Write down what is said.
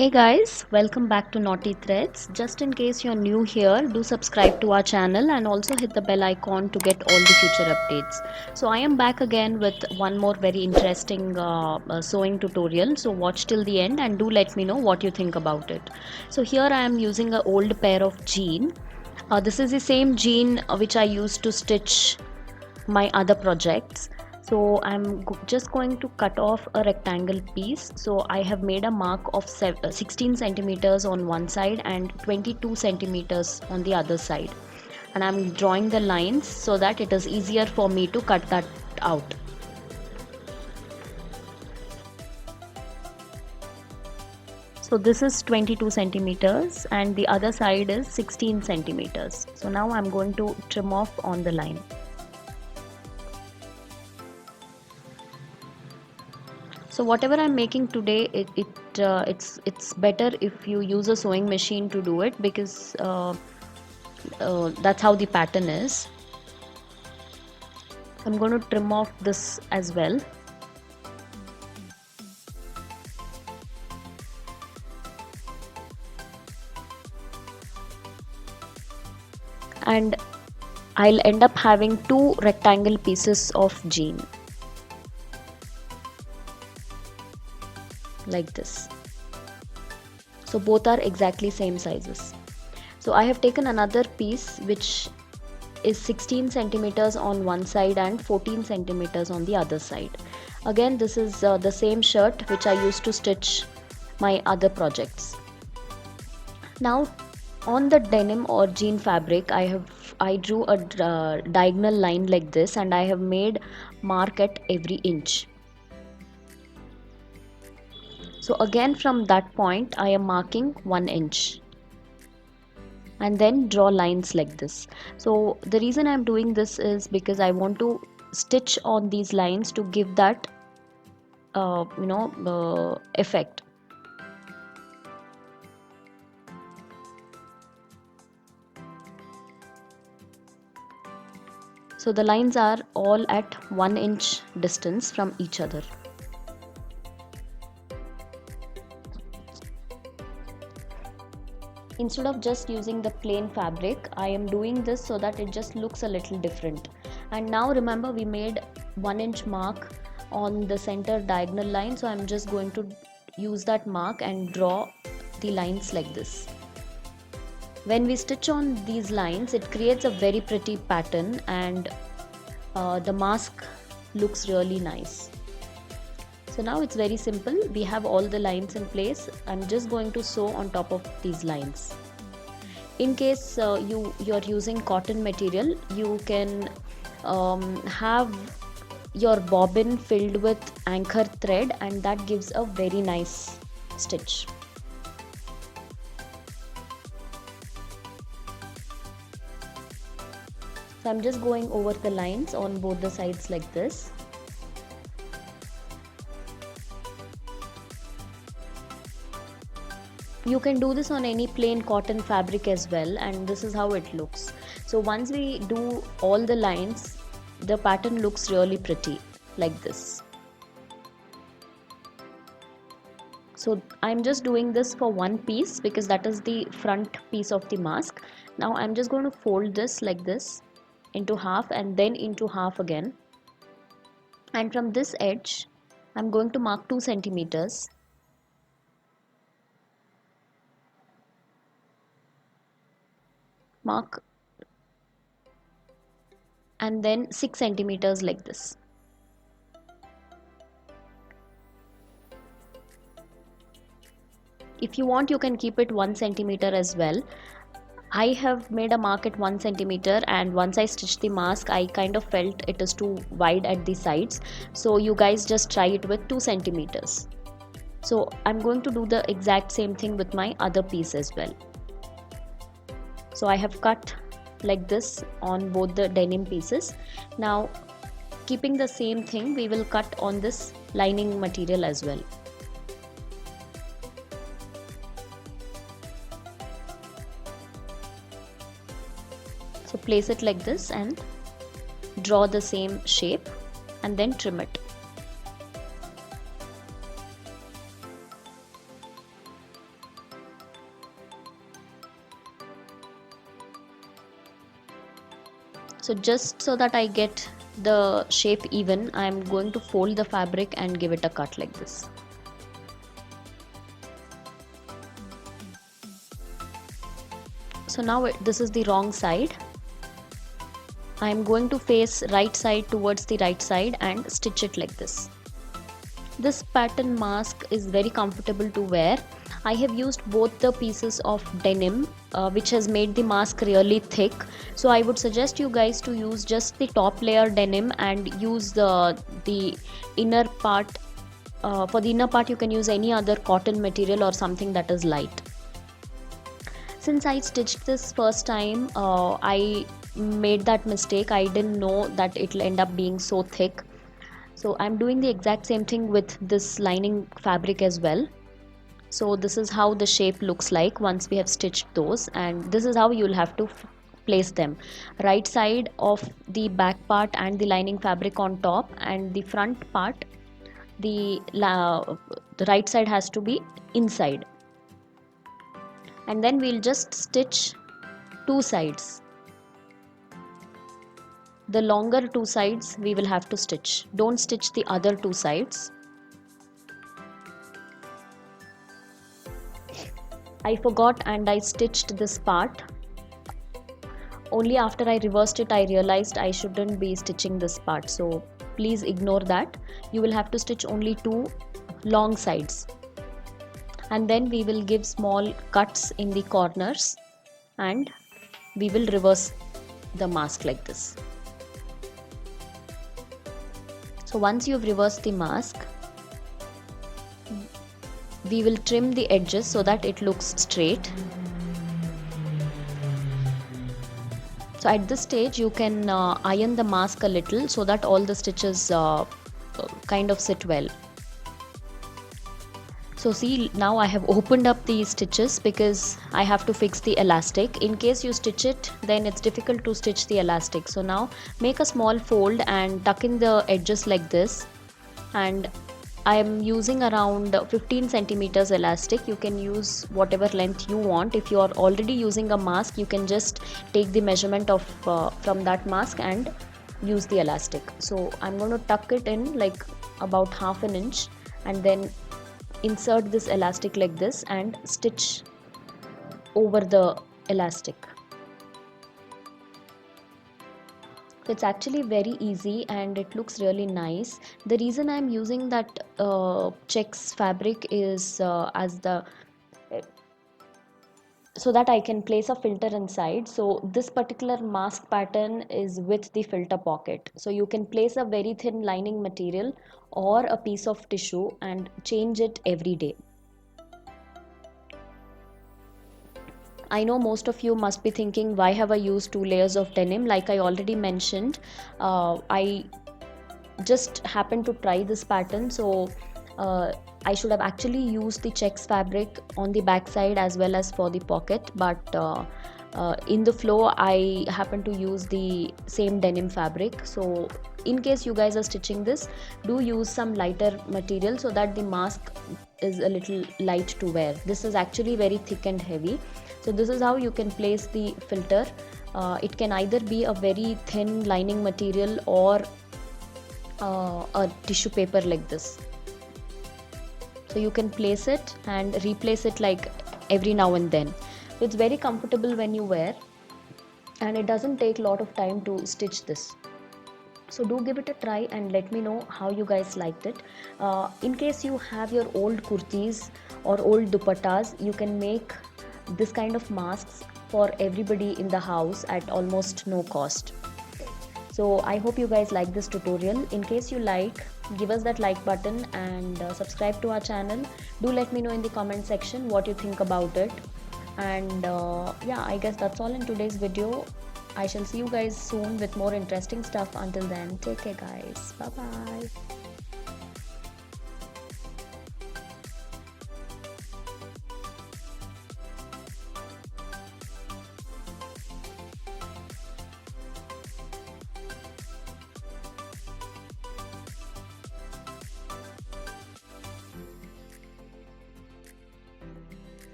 Hey guys, welcome back to Naughty Threads. Just in case you're new here, do subscribe to our channel and also hit the bell icon to get all the future updates. So I am back again with one more very interesting sewing tutorial. So watch till the end and do let me know what you think about it. So here I am using an old pair of jean. This is the same jean which I used to stitch my other projects. So I'm just going to cut off a rectangle piece. So I have made a mark of 16 centimeters on one side and 22 centimeters on the other side, and I'm drawing the lines so that it is easier for me to cut that out. So this is 22 centimeters and the other side is 16 centimeters. So now I'm going to trim off on the line. So whatever I'm making today, it's better if you use a sewing machine to do it, because that's how the pattern is. I'm going to trim off this as well. And I'll end up having two rectangle pieces of jean like this. So both are exactly same sizes. So I have taken another piece which is 16 centimeters on one side and 14 centimeters on the other side. Again, this is the same shirt which I used to stitch my other projects. Now on the denim or jean fabric, I drew a diagonal line like this, and I have made mark at every inch. So again from that point I am marking 1 inch and then draw lines like this. So the reason I'm doing this is because I want to stitch on these lines to give that effect. So the lines are all at 1 inch distance from each other. Instead of just using the plain fabric, I am doing this so that it just looks a little different. And now remember, we made 1 inch mark on the center diagonal line, so I'm just going to use that mark and draw the lines like this. When we stitch on these lines, it creates a very pretty pattern, and the mask looks really nice. So now it's very simple. We have all the lines in place. I'm just going to sew on top of these lines. In case you're using cotton material, you can have your bobbin filled with anchor thread, and that gives a very nice stitch. So I'm just going over the lines on both the sides like this. You can do this on any plain cotton fabric as well, and this is how it looks. So once we do all the lines, the pattern looks really pretty like this. So I'm just doing this for one piece because that is the front piece of the mask. Now I'm just going to fold this like this into half and then into half again, and from this edge I'm going to mark 2 centimeters. Mark and then 6 centimeters like this. If you want, you can keep it 1 centimeter as well. I have made a mark at 1 centimeter, and once I stitched the mask, I kind of felt it is too wide at the sides. So you guys just try it with 2 centimeters. So I'm going to do the exact same thing with my other piece as well. So I have cut like this on both the denim pieces. Now keeping the same thing, we will cut on this lining material as well. So place it like this and draw the same shape and then trim it. So just so that I get the shape even, I am going to fold the fabric and give it a cut like this. So now this is the wrong side. I am going to face right side towards the right side and stitch it like this. This pattern mask is very comfortable to wear. I have used both the pieces of denim which has made the mask really thick. So I would suggest you guys to use just the top layer denim and use the inner part. For the inner part you can use any other cotton material or something that is light. Since I stitched this first time, I made that mistake. I didn't know that it'll end up being so thick. So I'm doing the exact same thing with this lining fabric as well. So this is how the shape looks like once we have stitched those, and this is how you'll have to place them. Right side of the back part and the lining fabric on top, and the front part, the right side has to be inside. And then we'll just stitch two sides. The longer two sides we will have to stitch. Don't stitch the other two sides. I forgot and I stitched this part. Only after I reversed it I realized I shouldn't be stitching this part. So please ignore that. You will have to stitch only two long sides. And then we will give small cuts in the corners and we will reverse the mask like this. So once you've reversed the mask, we will trim the edges so that it looks straight. So at this stage you can iron the mask a little so that all the stitches kind of sit well. So see, now I have opened up the stitches because I have to fix the elastic. In case you stitch it, then it's difficult to stitch the elastic. So now make a small fold and tuck in the edges like this. And I am using around 15 centimeters elastic. You can use whatever length you want. If you are already using a mask, you can just take the measurement of from that mask and use the elastic. So I'm going to tuck it in like about half an inch and then insert this elastic like this and stitch over the elastic. It's actually very easy and it looks really nice. The reason I'm using that checks fabric is so that I can place a filter inside. So this particular mask pattern is with the filter pocket. So you can place a very thin lining material or a piece of tissue and change it every day. I know most of you must be thinking, why have I used two layers of denim? Like I already mentioned, I just happened to try this pattern. So I should have actually used the checks fabric on the back side as well as for the pocket, but in the flow I happen to use the same denim fabric. So in case you guys are stitching this, do use some lighter material so that the mask is a little light to wear. This is actually very thick and heavy. So this is how you can place the filter. It can either be a very thin lining material or a tissue paper like this. So you can place it and replace it like every now and then. It's very comfortable when you wear and it doesn't take a lot of time to stitch this. So do give it a try and let me know how you guys liked it. In case you have your old kurtis or old dupattas, you can make this kind of masks for everybody in the house at almost no cost. So I hope you guys like this tutorial. In case you like, give us that like button and subscribe to our channel. Do let me know in the comment section what you think about it. And yeah, I guess that's all in today's video. I shall see you guys soon with more interesting stuff. Until then, take care guys. Bye bye.